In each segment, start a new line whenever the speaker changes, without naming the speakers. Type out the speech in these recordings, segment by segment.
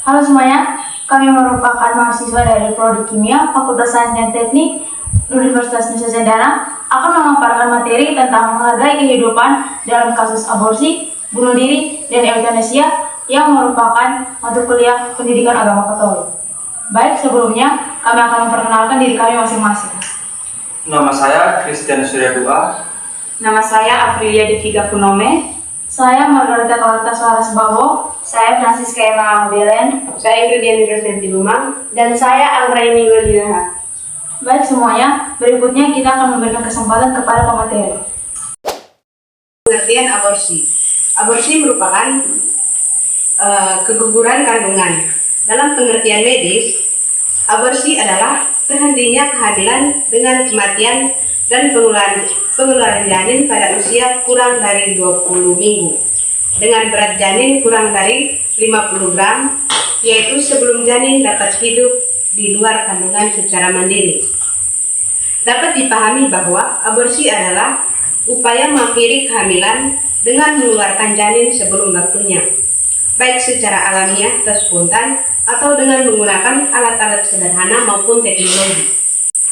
Halo semuanya, kami merupakan mahasiswa dari Prodi Kimia, Fakultas Sains dan Teknik, Universitas Nusa Tenggara, akan memaparkan materi tentang menghargai kehidupan dalam kasus aborsi, bunuh diri, dan euthanasia yang merupakan mata kuliah pendidikan agama Katolik. Baik, sebelumnya kami akan memperkenalkan diri kami masing-masing.
Nama saya Christian Surya Dua.
Nama saya Aprilia Deviga Punome.
Saya Margarita Clarita Suarez Bawo.
Saya Francisca Emma Belen. Saya Ingrid University Lumang. Dan saya Anggraini Welinaha.
Baik semuanya, berikutnya kita akan memberikan kesempatan kepada pemateri.
Pengertian aborsi. Aborsi merupakan keguguran kandungan. Dalam pengertian medis, aborsi adalah terhentinya kehamilan dengan kematian dan pengeluaran janin pada usia kurang dari 20 minggu dengan berat janin kurang dari 50 gram, yaitu sebelum janin dapat hidup di luar kandungan secara mandiri. Dapat dipahami bahwa aborsi adalah upaya mengakhiri kehamilan dengan mengeluarkan janin sebelum waktunya, baik secara alamiah atau spontan atau dengan menggunakan alat-alat sederhana maupun teknologi.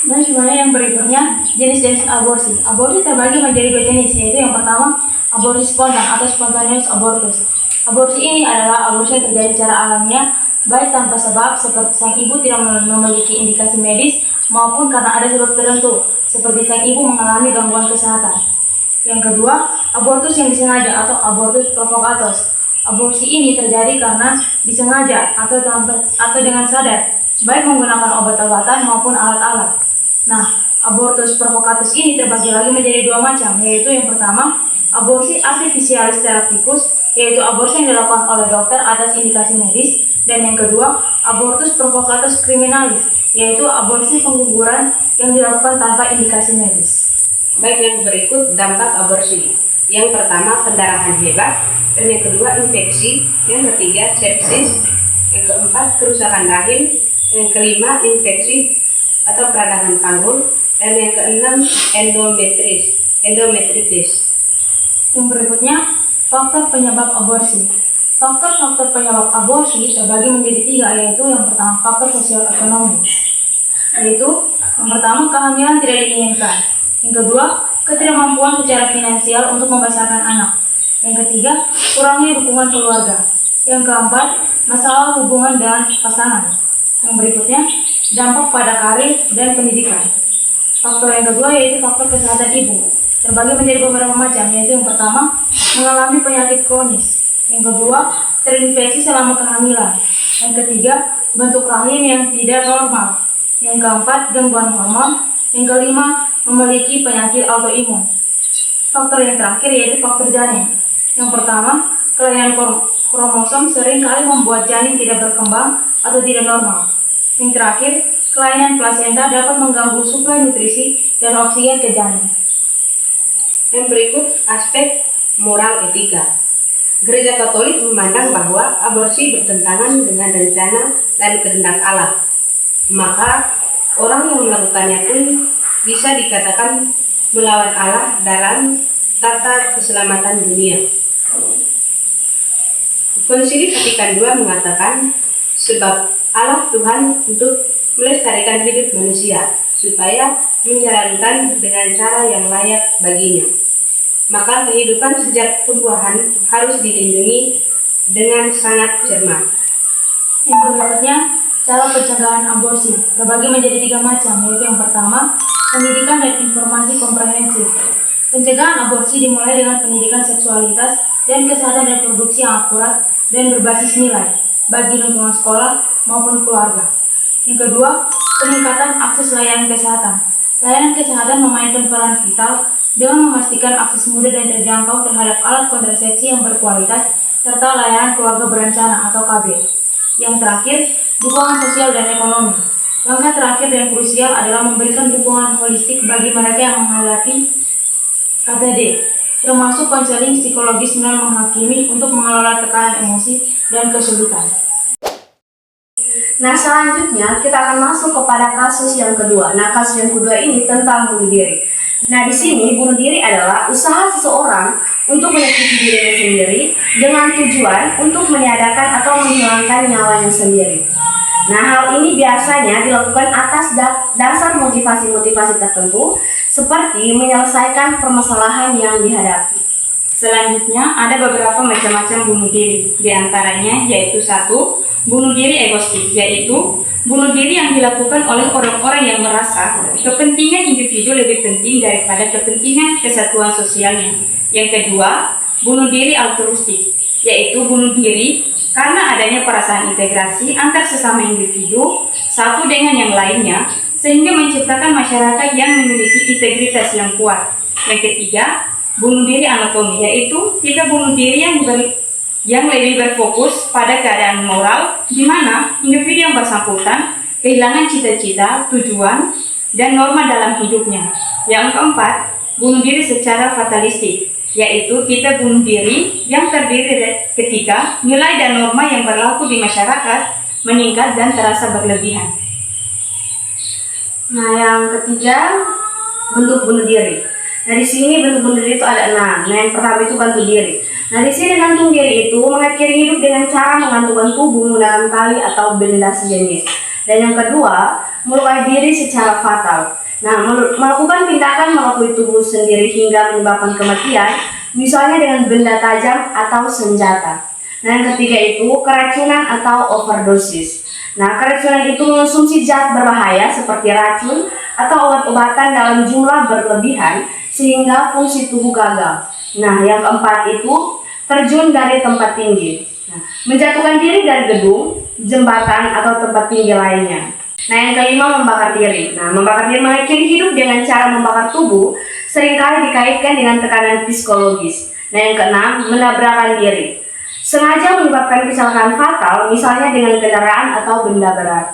Dan semuanya yang berikutnya, jenis-jenis aborsi. Aborsi terbagi menjadi dua jenis, yaitu yang pertama, aborsi spontan atau spontaneous abortus. Aborsi ini adalah aborsi yang terjadi secara alamiah, baik tanpa sebab seperti sang ibu tidak memiliki indikasi medis maupun karena ada sebab tertentu, seperti sang ibu mengalami gangguan kesehatan. Yang kedua, abortus yang disengaja atau abortus provocatus. Aborsi ini terjadi karena disengaja atau dengan sadar, baik menggunakan obat-obatan maupun alat-alat. Nah, abortus provocatus ini terbagi lagi menjadi dua macam, yaitu yang pertama, aborsi artificialis therapeuticus, yaitu aborsi yang dilakukan oleh dokter atas indikasi medis, dan yang kedua, abortus provocatus criminalis, yaitu aborsi pengguguran yang dilakukan tanpa indikasi medis.
Baik, yang berikut dampak aborsi. Yang pertama, pendarahan hebat, dan yang kedua, infeksi, yang ketiga, sepsis, yang keempat, kerusakan rahim, yang kelima, infeksi atau peradangan panggul, dan yang keenam, endometritis.
Yang berikutnya, faktor penyebab aborsi. Faktor-faktor penyebab aborsi terbagi menjadi tiga, yaitu yang pertama, faktor sosial ekonomi, yaitu yang pertama, kehamilan tidak diinginkan, yang kedua, ketidakmampuan secara finansial untuk membesarkan anak, yang ketiga, kurangnya dukungan keluarga, yang keempat, masalah hubungan dengan pasangan. Yang berikutnya, dampak pada karir dan pendidikan. Faktor yang kedua yaitu faktor kesehatan ibu. Terbagi menjadi beberapa macam, yaitu yang pertama, mengalami penyakit kronis. Yang kedua, terinfeksi selama kehamilan. Yang ketiga, bentuk rahim yang tidak normal. Yang keempat, gangguan hormon. Yang kelima, memiliki penyakit autoimun. Faktor yang terakhir yaitu faktor janin. Yang pertama, kelainan kromosom sering kali membuat janin tidak berkembang atau tidak normal. Yang terakhir, kelainan plasenta dapat mengganggu suplai nutrisi dan oksigen ke janin.
Yang berikut, aspek moral etika. Gereja Katolik memandang bahwa aborsi bertentangan dengan rencana dan kehendak Allah. Maka, orang yang melakukannya pun bisa dikatakan melawan Allah dalam tata keselamatan dunia. Konsili Vatikan II mengatakan, sebab Allah Tuhan untuk melestarikan hidup manusia, supaya menjalankan dengan cara yang layak baginya. Maka kehidupan sejak pembuahan harus dilindungi dengan sangat cermat.
Yang berikutnya, cara pencegahan aborsi terbagi menjadi tiga macam, yaitu yang pertama, pendidikan dan informasi komprehensif. Pencegahan aborsi dimulai dengan pendidikan seksualitas dan kesehatan reproduksi yang akurat dan berbasis nilai bagi lingkungan sekolah maupun keluarga. Yang kedua, peningkatan akses layanan kesehatan. Layanan kesehatan memainkan peran vital dengan memastikan akses mudah dan terjangkau terhadap alat kontrasepsi yang berkualitas serta layanan keluarga berencana atau KB. Yang terakhir, dukungan sosial dan ekonomi. Langkah terakhir dan krusial adalah memberikan dukungan holistik bagi mereka yang menghadapi KTD, termasuk konseling psikologis non menghakimi untuk mengelola tekanan emosi dan kesulitan.
Nah, selanjutnya kita akan masuk kepada kasus yang kedua. Nah, kasus yang kedua ini tentang bunuh diri. Nah, di sini bunuh diri adalah usaha seseorang untuk menyakiti dirinya sendiri dengan tujuan untuk meniadakan atau menghilangkan nyawanya sendiri. Nah, hal ini biasanya dilakukan atas dasar motivasi-motivasi tertentu seperti menyelesaikan permasalahan yang dihadapi.
Selanjutnya, ada beberapa macam-macam bunuh diri. Di antaranya yaitu 1. Bunuh diri egoistik, yaitu bunuh diri yang dilakukan oleh orang-orang yang merasa kepentingan individu lebih penting daripada kepentingan kesatuan sosialnya. Yang kedua, bunuh diri altruistik, yaitu bunuh diri karena adanya perasaan integrasi antar sesama individu satu dengan yang lainnya, sehingga menciptakan masyarakat yang memiliki integritas yang kuat. Yang ketiga, bunuh diri anatomi, yaitu kita bunuh diri yang lebih berfokus pada keadaan moral, di mana individu yang bersangkutan kehilangan cita-cita, tujuan, dan norma dalam hidupnya. Yang keempat, bunuh diri secara fatalistik, yaitu kita bunuh diri yang terdiri ketika nilai dan norma yang berlaku di masyarakat meningkat dan terasa berlebihan.
Nah, yang ketiga, bentuk bunuh diri. Nah, di sini bentuk bunuh diri itu ada 6. Nah, yang pertama itu gantung diri. Nah, di sini gantung diri itu mengakhiri hidup dengan cara menggantungkan tubuh dalam tali atau benda sejenis. Dan yang kedua, melukai diri secara fatal. Nah, melakukan tindakan melakui tubuh sendiri hingga menyebabkan kematian, misalnya dengan benda tajam atau senjata. Nah, yang ketiga itu keracunan atau overdosis. Nah, keracunan itu mengonsumsi zat berbahaya seperti racun atau obat-obatan dalam jumlah berlebihan sehingga fungsi tubuh gagal. Nah, yang keempat itu terjun dari tempat tinggi. Nah, menjatuhkan diri dari gedung, jembatan atau tempat tinggi lainnya. Nah, yang kelima, membakar diri. Nah, membakar diri mengakhiri hidup dengan cara membakar tubuh seringkali dikaitkan dengan tekanan psikologis. Nah, yang keenam, menabrakkan diri. Sengaja menyebabkan kecelakaan fatal, misalnya dengan kendaraan atau benda berat.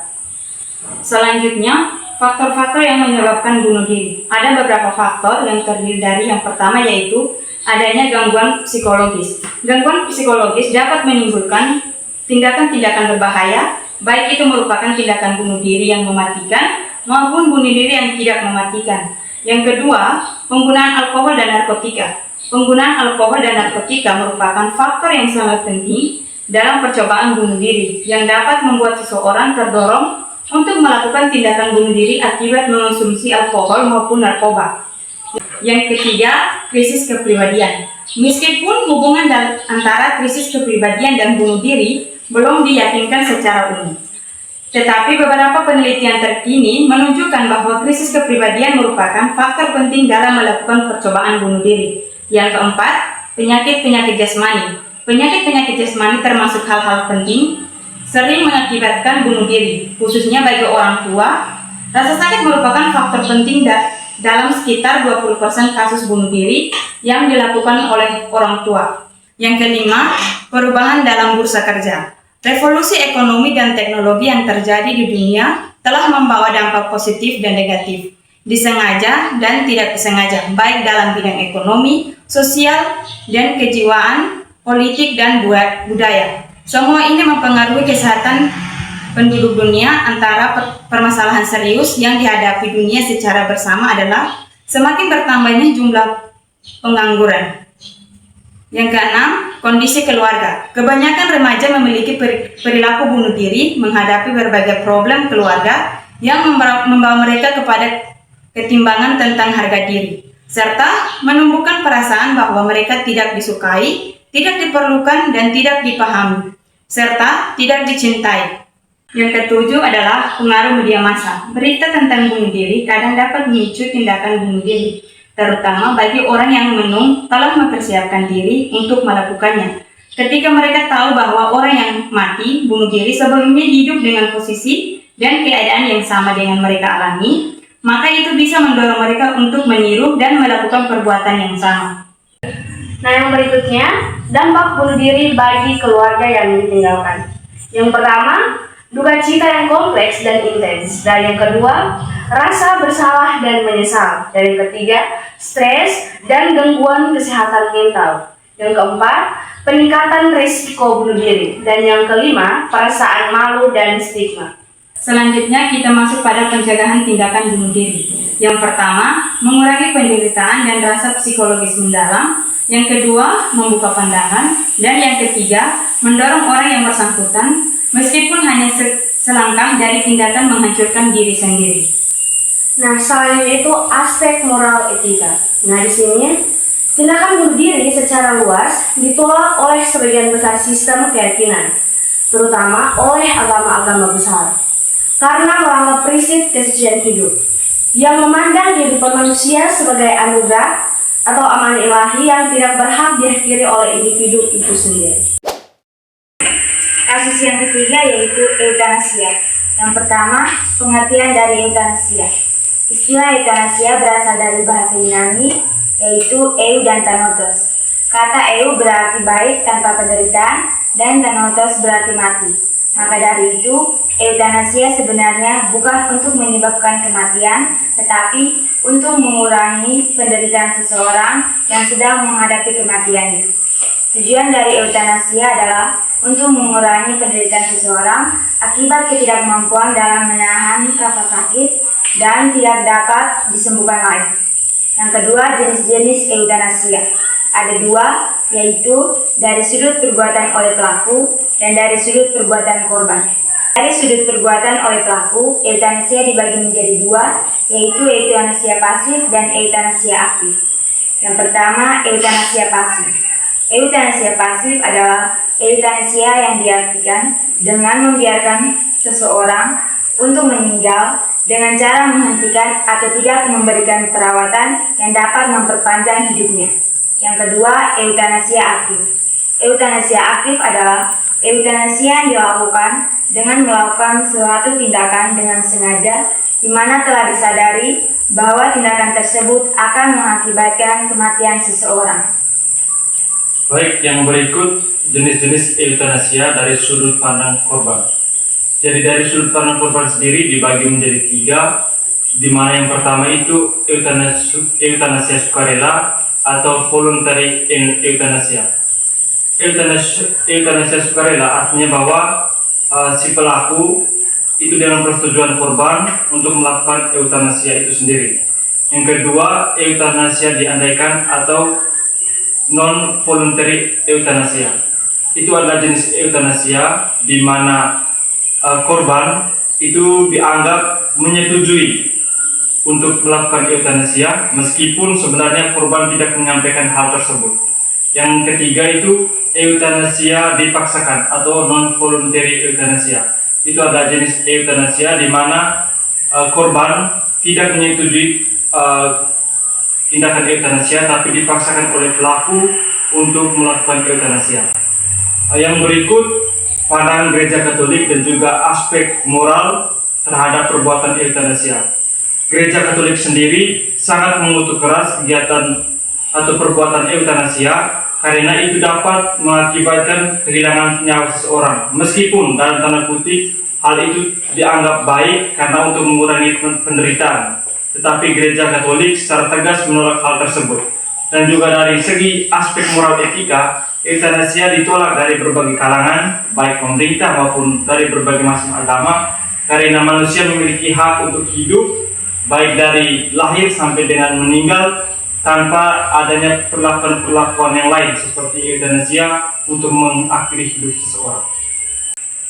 Selanjutnya, faktor-faktor yang menyebabkan bunuh diri. Ada beberapa faktor yang terdiri dari yang pertama yaitu adanya gangguan psikologis. Gangguan psikologis dapat menimbulkan tindakan-tindakan berbahaya, baik itu merupakan tindakan bunuh diri yang mematikan maupun bunuh diri yang tidak mematikan. Yang kedua, penggunaan alkohol dan narkotika. Penggunaan alkohol dan narkotika merupakan faktor yang sangat penting dalam percobaan bunuh diri yang dapat membuat seseorang terdorong untuk melakukan tindakan bunuh diri akibat mengonsumsi alkohol maupun narkoba. Yang ketiga, krisis kepribadian. Meskipun hubungan antara krisis kepribadian dan bunuh diri belum diyakinkan secara umum, tetapi beberapa penelitian terkini menunjukkan bahwa krisis kepribadian merupakan faktor penting dalam melakukan percobaan bunuh diri. Yang keempat, penyakit-penyakit jasmani. Penyakit-penyakit jasmani termasuk hal-hal penting sering mengakibatkan bunuh diri, khususnya bagi orang tua. Rasa sakit merupakan faktor penting dalam sekitar 20% kasus bunuh diri yang dilakukan oleh orang tua. Yang kelima, perubahan dalam bursa kerja. Revolusi ekonomi dan teknologi yang terjadi di dunia telah membawa dampak positif dan negatif, disengaja dan tidak disengaja, baik dalam bidang ekonomi, sosial, dan kejiwaan, politik, dan budaya. Semua ini mempengaruhi kesehatan penduduk dunia. Antara permasalahan serius yang dihadapi dunia secara bersama adalah semakin bertambahnya jumlah pengangguran. Yang keenam, kondisi keluarga. Kebanyakan remaja memiliki perilaku bunuh diri menghadapi berbagai problem keluarga yang membawa mereka kepada ketimbangan tentang harga diri, serta menumbuhkan perasaan bahwa mereka tidak disukai, tidak diperlukan, dan tidak dipahami, serta tidak dicintai. Yang ketujuh adalah pengaruh media massa. Berita tentang bunuh diri kadang dapat memicu tindakan bunuh diri, terutama bagi orang yang telah mempersiapkan diri untuk melakukannya. Ketika mereka tahu bahwa orang yang mati bunuh diri sebelumnya hidup dengan posisi dan keadaan yang sama dengan mereka alami, maka itu bisa mendorong mereka untuk meniru dan melakukan perbuatan yang sama.
Nah, yang berikutnya, dampak bunuh diri bagi keluarga yang ditinggalkan. Yang pertama, duka cita yang kompleks dan intens. Dan yang kedua, rasa bersalah dan menyesal. Dan yang ketiga, stres dan gangguan kesehatan mental. Yang keempat, peningkatan risiko bunuh diri. Dan yang kelima, perasaan malu dan stigma.
Selanjutnya kita masuk pada pencegahan tindakan bunuh diri. Yang pertama, mengurangi penderitaan dan rasa psikologis mendalam
Yang kedua, membuka pandangan. Dan yang ketiga, mendorong orang yang bersangkutan meskipun hanya selangkah dari tindakan menghancurkan diri sendiri.
Nah, selanjutnya itu aspek moral etika. Nah, di sini tindakan bunuh diri secara luas ditolak oleh sebagian besar sistem keyakinan, terutama oleh agama-agama besar, karena melanggar prinsip kesucian hidup yang memandang kehidupan manusia sebagai anugerah atau amanah ilahi yang tidak berhak diakhiri oleh individu itu sendiri.
Kasus yang ketiga yaitu eutanasia. Yang pertama, pengertian dari eutanasia. Istilah eutanasia berasal dari bahasa Yunani, yaitu eu dan thanatos. Kata eu berarti baik tanpa penderitaan, dan thanatos berarti mati. Maka dari itu, eutanasia sebenarnya bukan untuk menyebabkan kematian, tetapi untuk mengurangi penderitaan seseorang yang sedang menghadapi kematiannya. Tujuan dari eutanasia adalah untuk mengurangi penderitaan seseorang akibat ketidakmampuan dalam menahan rasa sakit dan tidak dapat disembuhkan lagi. Yang kedua, jenis-jenis eutanasia. Ada dua, yaitu dari sudut perbuatan oleh pelaku dan dari sudut perbuatan korban. Dari sudut perbuatan oleh pelaku, eutanasia dibagi menjadi dua, yaitu eutanasia pasif dan eutanasia aktif. Yang pertama, eutanasia pasif. Eutanasia pasif adalah eutanasia yang diartikan dengan membiarkan seseorang untuk meninggal dengan cara menghentikan atau tidak memberikan perawatan yang dapat memperpanjang hidupnya. Yang kedua, eutanasia aktif. Eutanasia aktif adalah eutanasia yang dilakukan dengan melakukan suatu tindakan dengan sengaja, di mana telah disadari bahwa tindakan tersebut akan mengakibatkan kematian seseorang.
Baik, yang berikut jenis-jenis eutanasia dari sudut pandang korban. Jadi dari sudut pandang korban sendiri dibagi menjadi tiga, di mana yang pertama itu eutanasia sukarela atau voluntary euthanasia. Eutanasia sukarela artinya bahwa si pelaku itu dengan persetujuan korban untuk melakukan eutanasia itu sendiri. Yang kedua, eutanasia diandaikan atau non-voluntary euthanasia. Itu adalah jenis eutanasia di mana korban itu dianggap menyetujui untuk melakukan eutanasia meskipun sebenarnya korban tidak menyampaikan hal tersebut. Yang ketiga itu eutanasia dipaksakan atau non-voluntary euthanasia. Itu adalah jenis eutanasia di mana korban tidak menyetujui tindakan eutanasia tapi dipaksakan oleh pelaku untuk melakukan eutanasia. Yang berikut pandangan Gereja Katolik dan juga aspek moral terhadap perbuatan eutanasia. Gereja Katolik sendiri sangat mengutuk keras kegiatan atau perbuatan eutanasia karena itu dapat mengakibatkan kehilangan nyawa seseorang. Meskipun dalam tanda kutip hal itu dianggap baik karena untuk mengurangi penderitaan, tetapi Gereja Katolik secara tegas menolak hal tersebut. Dan juga dari segi aspek moral etika, eutanasia ditolak dari berbagai kalangan, baik pemerintah maupun dari berbagai macam agama, karena manusia memiliki hak untuk hidup, baik dari lahir sampai dengan meninggal, tanpa adanya perlakuan-perlakuan yang lain seperti eutanasia untuk mengakhiri hidup seseorang.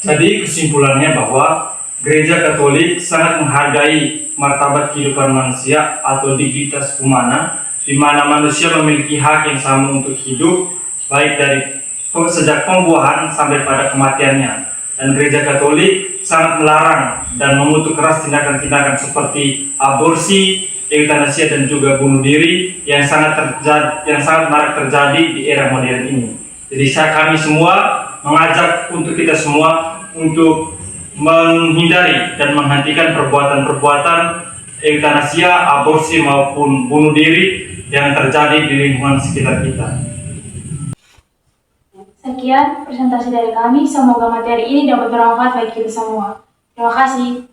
Jadi kesimpulannya bahwa Gereja Katolik sangat menghargai martabat kehidupan manusia atau dignitas humana, di mana manusia memiliki hak yang sama untuk hidup, baik dari sejak pembuahan sampai pada kematiannya. Dan Gereja Katolik sangat melarang dan mengutuk keras tindakan-tindakan seperti aborsi, eutanasia dan juga bunuh diri yang sangat marak terjadi di era modern ini. Jadi kami semua mengajak untuk kita semua untuk menghindari dan menghentikan perbuatan-perbuatan eutanasia, aborsi maupun bunuh diri yang terjadi di lingkungan sekitar kita.
Sekian presentasi dari kami, semoga materi ini dapat bermanfaat bagi kita semua. Terima kasih.